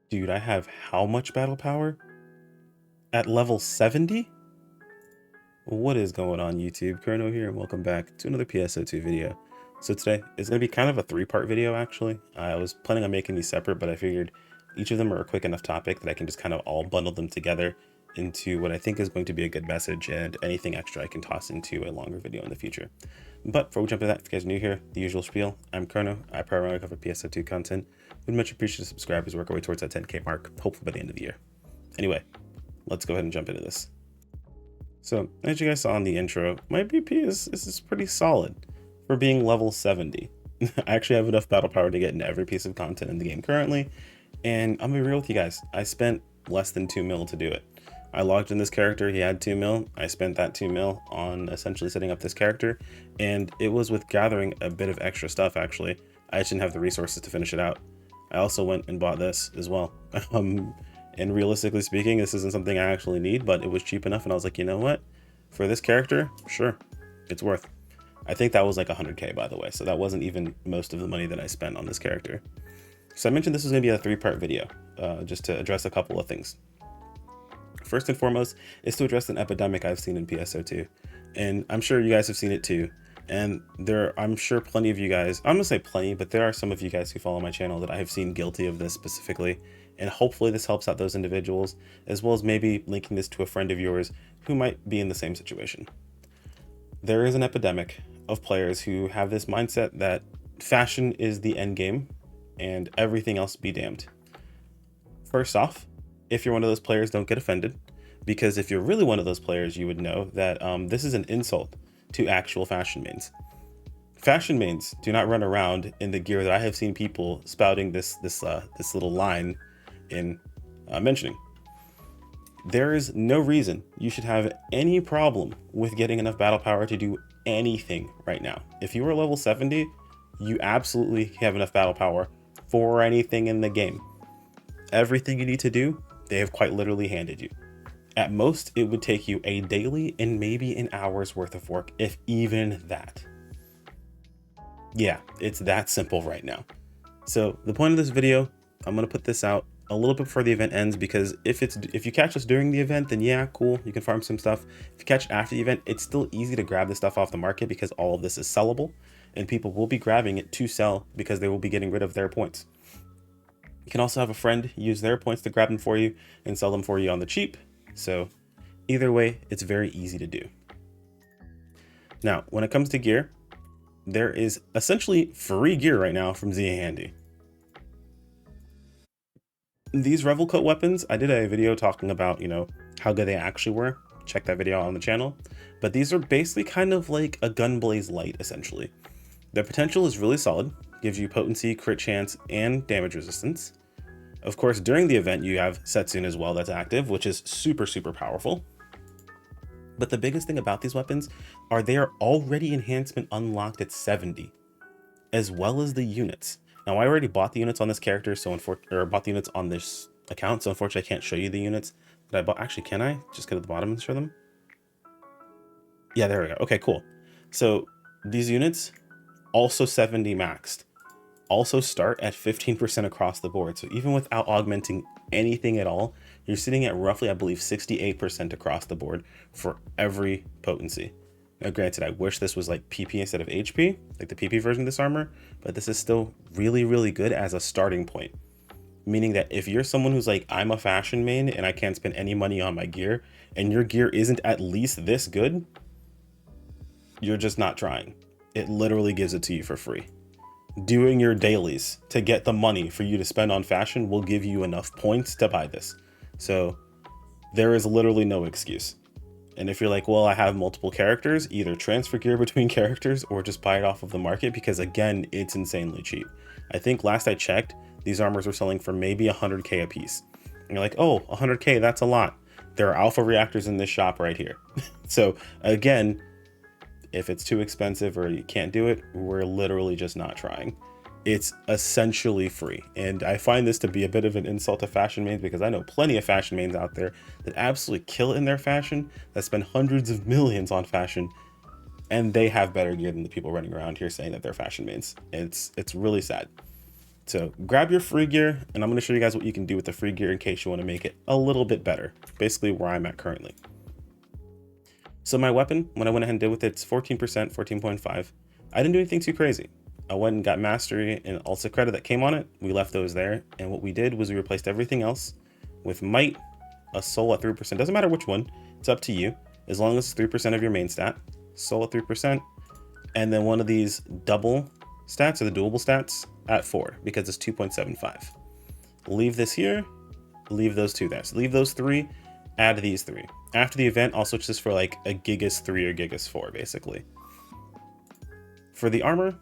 Dude, I have how much battle power? At level 70? What is going on, YouTube? Chrono here, and welcome back to another PSO2 video. So today is going to be kind of a three-part video, actually. I was planning on making these separate, but I figured each of them are a quick enough topic that I can just kind of all bundle them together into what I think is going to be a good message, and anything extra I can toss into a longer video in the future. But before we jump into that, if you guys are new here, the usual spiel, I'm Chrono. I primarily cover PSO2 content. We'd much appreciate subscribers work our way towards that 10K mark, hopefully by the end of the year. Anyway, let's go ahead and jump into this. So, as you guys saw in the intro, my BP is pretty solid for being level 70. I actually have enough battle power to get into every piece of content in the game currently, and I'm gonna be real with you guys, I spent less than 2 mil to do it. I logged in this character, he had 2 mil, I spent that 2 mil on essentially setting up this character, and it was with gathering a bit of extra stuff actually. I just didn't have the resources to finish it out. I also went and bought this as well. And realistically speaking, this isn't something I actually need, but it was cheap enough, and I was like, you know what? For this character, sure, it's worth. I think that was like 100K, by the way, so that wasn't even most of the money that I spent on this character. So I mentioned this was going to be a three-part video, just to address a couple of things. First and foremost is to address an epidemic I've seen in PSO2, and I'm sure you guys have seen it too. And I'm sure plenty of you guys, I'm gonna say plenty, but there are some of you guys who follow my channel that I have seen guilty of this specifically. And hopefully this helps out those individuals, as well as maybe linking this to a friend of yours who might be in the same situation. There is an epidemic of players who have this mindset that fashion is the end game and everything else be damned. First off, if you're one of those players, don't get offended, because if you're really one of those players, you would know that this is an insult to actual fashion mains. Fashion mains do not run around in the gear that I have seen people spouting this little line in mentioning. There is no reason you should have any problem with getting enough battle power to do anything right now. If you are level 70, you absolutely have enough battle power for anything in the game. Everything you need to do, they have quite literally handed you. At most, it would take you a daily and maybe an hour's worth of work, if even that. Yeah, it's that simple right now. So the point of this video, I'm gonna put this out a little bit before the event ends, because if you catch us during the event, then yeah, cool, you can farm some stuff. If you catch after the event, it's still easy to grab this stuff off the market because all of this is sellable, and people will be grabbing it to sell because they will be getting rid of their points. You can also have a friend use their points to grab them for you and sell them for you on the cheap. So either way, it's very easy to do. Now, when it comes to gear, there is essentially free gear right now from ZA Handy. These Revel Coat weapons, I did a video talking about, how good they actually were. Check that video out on the channel. But these are basically kind of like a Gunblaze Light, essentially. Their potential is really solid, gives you potency, crit chance, and damage resistance. Of course, during the event, you have Setsune as well that's active, which is super, super powerful. But the biggest thing about these weapons are they are already enhancement unlocked at 70, as well as the units. Now, I already bought the units on this character, bought the units on this account, so unfortunately I can't show you the units that I bought. Actually, can I just go to the bottom and show them? Yeah, there we go. Okay, cool. So these units, also 70 maxed, also start at 15% across the board. So even without augmenting anything at all, you're sitting at roughly, I believe, 68% across the board for every potency. Now, granted, I wish this was like PP instead of HP, like the PP version of this armor, but this is still really, really good as a starting point. Meaning that if you're someone who's like, I'm a fashion main and I can't spend any money on my gear, and your gear isn't at least this good, you're just not trying. It literally gives it to you for free. Doing your dailies to get the money for you to spend on fashion will give you enough points to buy this. So there is literally no excuse. And if you're like, well, I have multiple characters, either transfer gear between characters or just buy it off of the market, because again, it's insanely cheap. I think last I checked, these armors were selling for maybe 100K a piece. And you're like, oh, 100K, that's a lot. There are alpha reactors in this shop right here. So again, if it's too expensive or you can't do it, we're literally just not trying. It's essentially free. And I find this to be a bit of an insult to fashion mains, because I know plenty of fashion mains out there that absolutely kill it in their fashion, that spend hundreds of millions on fashion, and they have better gear than the people running around here saying that they're fashion mains. It's really sad. So grab your free gear, and I'm going to show you guys what you can do with the free gear in case you want to make it a little bit better. Basically where I'm at currently. So my weapon, when I went ahead and did with it, it's 14%, 14.5. I didn't do anything too crazy. I went and got mastery and also credit that came on it. We left those there. And what we did was we replaced everything else with might, a soul at 3%. Doesn't matter which one. It's up to you. As long as it's 3% of your main stat. Soul at 3%. And then one of these double stats, or the doable stats, at 4, because it's 2.75. Leave this here. Leave those two there. So leave those 3. Add these 3. After the event, I'll switch this for like a Gigas 3 or Gigas 4, basically. For the armor,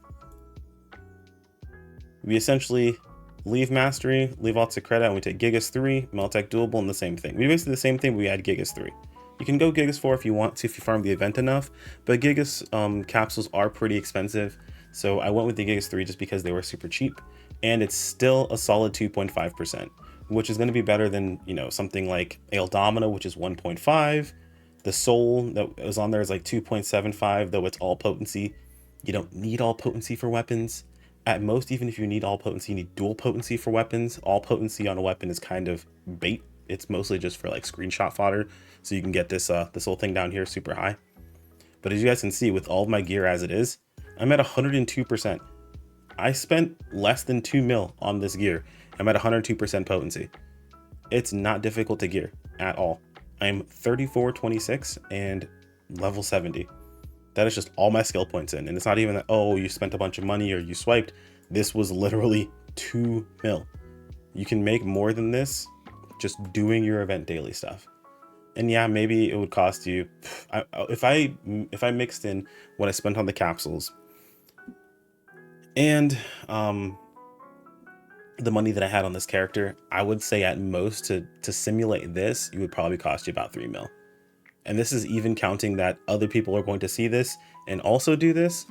we essentially leave mastery, leave lots of credit, and we take Gigas 3, Meltech doable, and the same thing. We basically the same thing, but we add Gigas 3. You can go Gigas 4 if you want to, if you farm the event enough, but Gigas capsules are pretty expensive, so I went with the Gigas 3 just because they were super cheap, and it's still a solid 2.5%, which is going to be better than, you know, something like Domino, which is 1.5. The Soul that was on there is like 2.75, though it's all potency. You don't need all potency for weapons. At most, even if you need all potency, you need dual potency for weapons. All potency on a weapon is kind of bait. It's mostly just for like screenshot fodder, so you can get this this whole thing down here super high. But as you guys can see, with all of my gear as it is, I'm at 102%. I spent less than 2 mil on this gear. I'm at 102% potency. It's not difficult to gear at all. I'm 3426 and level 70. That is just all my skill points in. And it's not even that, oh, you spent a bunch of money or you swiped. This was literally 2 mil. You can make more than this just doing your event daily stuff. And yeah, maybe it would cost you, if I mixed in what I spent on the capsules and the money that I had on this character, I would say at most to simulate this, it would probably cost you about 3 mil. And this is even counting that other people are going to see this and also do this.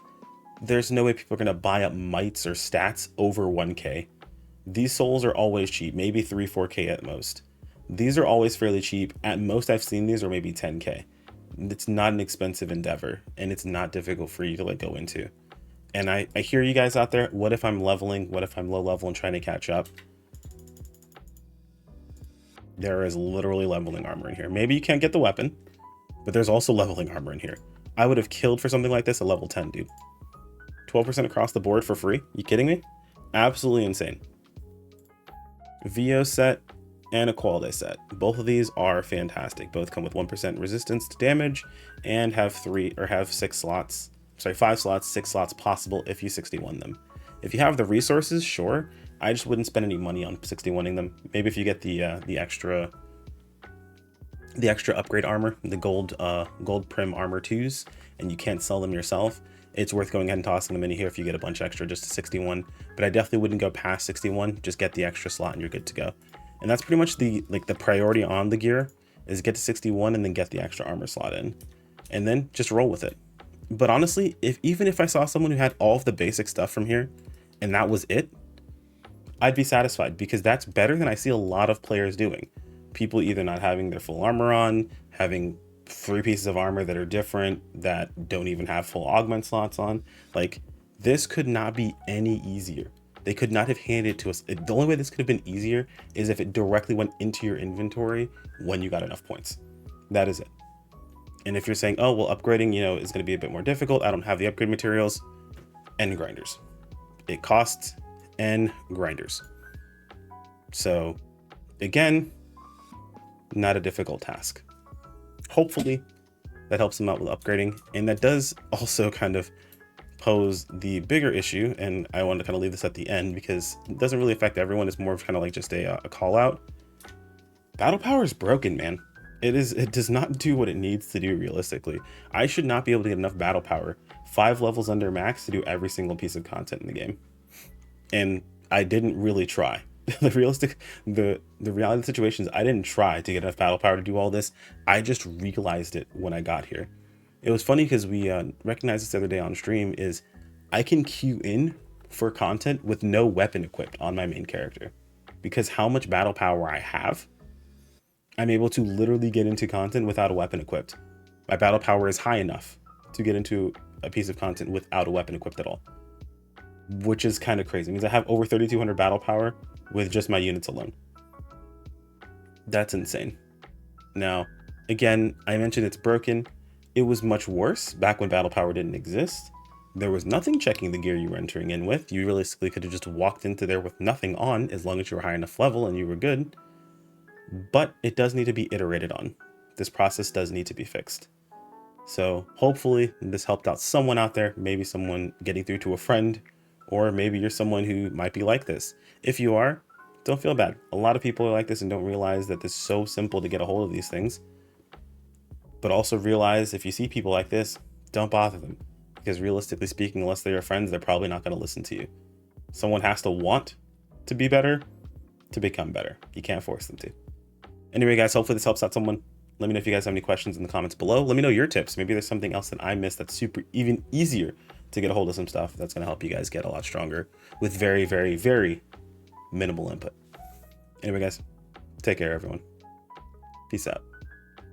There's no way people are going to buy up mites or stats over 1k. These souls are always cheap, maybe 3-4k at most. These are always fairly cheap. At most I've seen these are maybe 10k. It's not an expensive endeavor, and it's not difficult for you to like go into. And I hear you guys out there, what if I'm leveling? What if I'm low level and trying to catch up? There is literally leveling armor in here. Maybe you can't get the weapon, but there's also leveling armor in here. I would have killed for something like this at level 10, dude. 12% across the board for free? You kidding me? Absolutely insane. VO set and a quality set. Both of these are fantastic. Both come with 1% resistance to damage and have 6 slots. Sorry, 5 slots, 6 slots possible if you 61 them. If you have the resources, sure. I just wouldn't spend any money on 61ing them. Maybe if you get the extra upgrade armor, the gold prim armor 2s, and you can't sell them yourself, it's worth going ahead and tossing them in here if you get a bunch extra just to 61. But I definitely wouldn't go past 61. Just get the extra slot and you're good to go. And that's pretty much the priority on the gear, is get to 61 and then get the extra armor slot in, and then just roll with it. But honestly, even if I saw someone who had all of the basic stuff from here and that was it, I'd be satisfied, because that's better than I see a lot of players doing. People either not having their full armor on, having 3 pieces of armor that are different, that don't even have full augment slots on. Like, this could not be any easier. They could not have handed it to us. The only way this could have been easier is if it directly went into your inventory when you got enough points. That is it. And if you're saying, oh, well, upgrading, you know, is going to be a bit more difficult, I don't have the upgrade materials, and grinders. It costs and grinders. So again, not a difficult task. Hopefully that helps them out with upgrading. And that does also kind of pose the bigger issue. And I want to kind of leave this at the end because it doesn't really affect everyone. It's more of kind of like just a call out. Battle power is broken, man. It does not do what it needs to do realistically. I should not be able to get enough battle power 5 levels under max to do every single piece of content in the game. And I didn't really try. The reality of the situation is I didn't try to get enough battle power to do all this. I just realized it when I got here. It was funny because we recognized this the other day on stream, is I can queue in for content with no weapon equipped on my main character. Because how much battle power I have, I'm able to literally get into content without a weapon equipped. My battle power is high enough to get into a piece of content without a weapon equipped at all. which is kind of crazy. It means I have over 3,200 battle power with just my units alone. That's insane. Now, again, I mentioned it's broken. It was much worse back when battle power didn't exist. There was nothing checking the gear you were entering in with. You realistically could have just walked into there with nothing on as long as you were high enough level and you were good. But it does need to be iterated on. This process does need to be fixed. So hopefully this helped out someone out there, maybe someone getting through to a friend, or maybe you're someone who might be like this. If you are, don't feel bad. A lot of people are like this and don't realize that it's so simple to get a hold of these things. But also realize if you see people like this, don't bother them. Because realistically speaking, unless they're your friends, they're probably not going to listen to you. Someone has to want to be better to become better. You can't force them to. Anyway, guys, hopefully this helps out someone. Let me know if you guys have any questions in the comments below. Let me know your tips. Maybe there's something else that I missed that's even easier to get a hold of some stuff that's going to help you guys get a lot stronger with very, very, very minimal input. Anyway, guys, take care, everyone. Peace out.